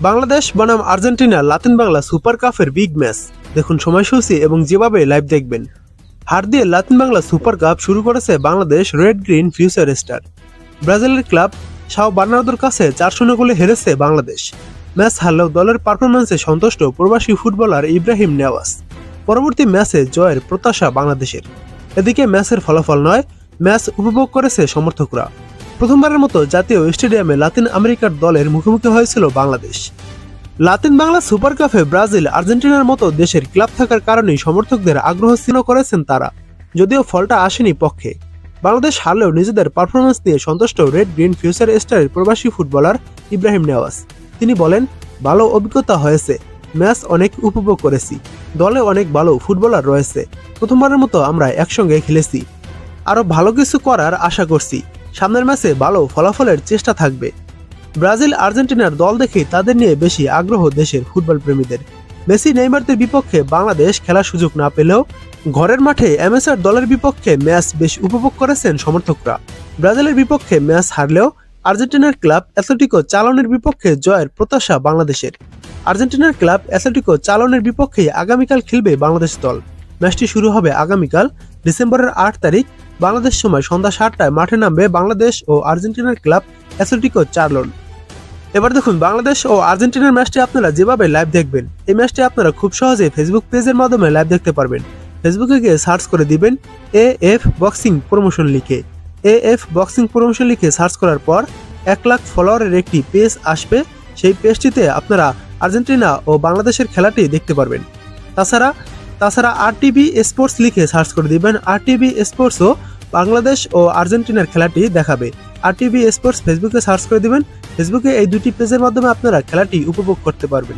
বাংলাদেশ বনাম Argentina Latin Bangla super কাপের big match. দেখুন সময়সূচি এবং যেভাবে লাইভ দেখবেন। হার দিয়ে লাতিন বাংলা সুপার কাপ শুরু করেছে Bangladesh red green future star. ব্রাজিলের ক্লাব সাও বার্নার্দোর কাছে 4-0 গোলে হেরেছে বাংলাদেশ। ম্যাচ হারলেও দলের পারফরম্যান্সে সন্তুষ্ট প্রবাসী ফুটবলার ইব্রাহিম নেওয়াজ। পরবর্তী ম্যাচে জয়ের প্রত্যাশা বাংলাদেশের। এদিকে ম্যাচের ফলাফল নয়, ম্যাচ উপভোগ করেছে সমর্থকরা। প্রথমবারের মতো জাতীয় স্টেডিয়ামে লাতিন আমেরিকার দলের মুখোমুখি হয়েছিল বাংলাদেশ। লাতিন বাংলা সুপার কাপে ব্রাজিল আর্জেন্টিনার মতো দেশের ক্লাব থাকার কারণেই সমর্থকদের আগ্রহ স্থির করেছেন তারা, যদিও ফলটা আসেনি পক্ষে। বাংলাদেশ হারলেও নিজেদের পারফরমেন্স নিয়ে সন্তুষ্ট রেড গ্রিন ফিউচার স্টারের প্রবাসী ফুটবলার ইব্রাহিম নেওয়াজ। তিনি বলেন, ভালো অভিজ্ঞতা হয়েছে, ম্যাচ অনেক উপভোগ করেছি, দলে অনেক ভালো ফুটবলার রয়েছে, প্রথমবারের মতো আমরা একসঙ্গে খেলেছি, আরো ভালো কিছু করার আশা করছি, সামনের ম্যাচে ভালো ফলাফলের চেষ্টা থাকবে। ব্রাজিল আর্জেন্টিনার দল দেখে তাদের নিয়ে বেশি আগ্রহ দেশের ফুটবল প্রেমীদের। মেসি নেইমারদের বিপক্ষে বাংলাদেশ খেলার সুযোগ না পেলেও ঘরের মাঠে এমএসআর দলের বিপক্ষে ম্যাচ বেশ উপভোগ করেছেন সমর্থকরা। ব্রাজিলের বিপক্ষে ম্যাচ হারলেও আর্জেন্টিনার ক্লাব অ্যাথলেটিকো চালনের বিপক্ষে জয়ের প্রত্যাশা বাংলাদেশের। আর্জেন্টিনার ক্লাব অ্যাথলেটিকো চালনের বিপক্ষে আগামীকাল খেলবে বাংলাদেশ দল। ম্যাচটি শুরু হবে আগামীকাল ডিসেম্বরের 8 তারিখ বাংলাদেশ সময় সন্ধ্যা 7টায় মাঠে নামবে বাংলাদেশ ও আর্জেন্টিনার ক্লাব অ্যাথলেটিকো চালন। এবার দেখুন বাংলাদেশ ও আর্জেন্টিনার ম্যাচটি আপনারা যেভাবে লাইভ দেখবেন, এই ম্যাচটি আপনারা খুব সহজে ফেসবুক পেজের মাধ্যমে লাইভ দেখতে পারবেন। ফেসবুকে গিয়ে সার্চ করে দিবেন AF বক্সিং প্রমোশন লিখে। AF বক্সিং প্রমোশন লিখে সার্চ করার পর 1 লাখ ফলোয়ারের একটি পেজ আসবে। সেই পেজটিতে আপনারা আর্জেন্টিনা ও বাংলাদেশের খেলাটি দেখতে পারবেন। তাছাড়া RTV স্পোর্টস লিখে সার্চ করে দিবেন। RTV স্পোর্টসও বাংলাদেশ ও আর্জেন্টিনার খেলাটি দেখাবে। RTV স্পোর্টস ফেসবুকে সার্চ করে দিবেন। ফেসবুকে এই দুটি পেজের মাধ্যমে আপনারা খেলাটি উপভোগ করতে পারবেন।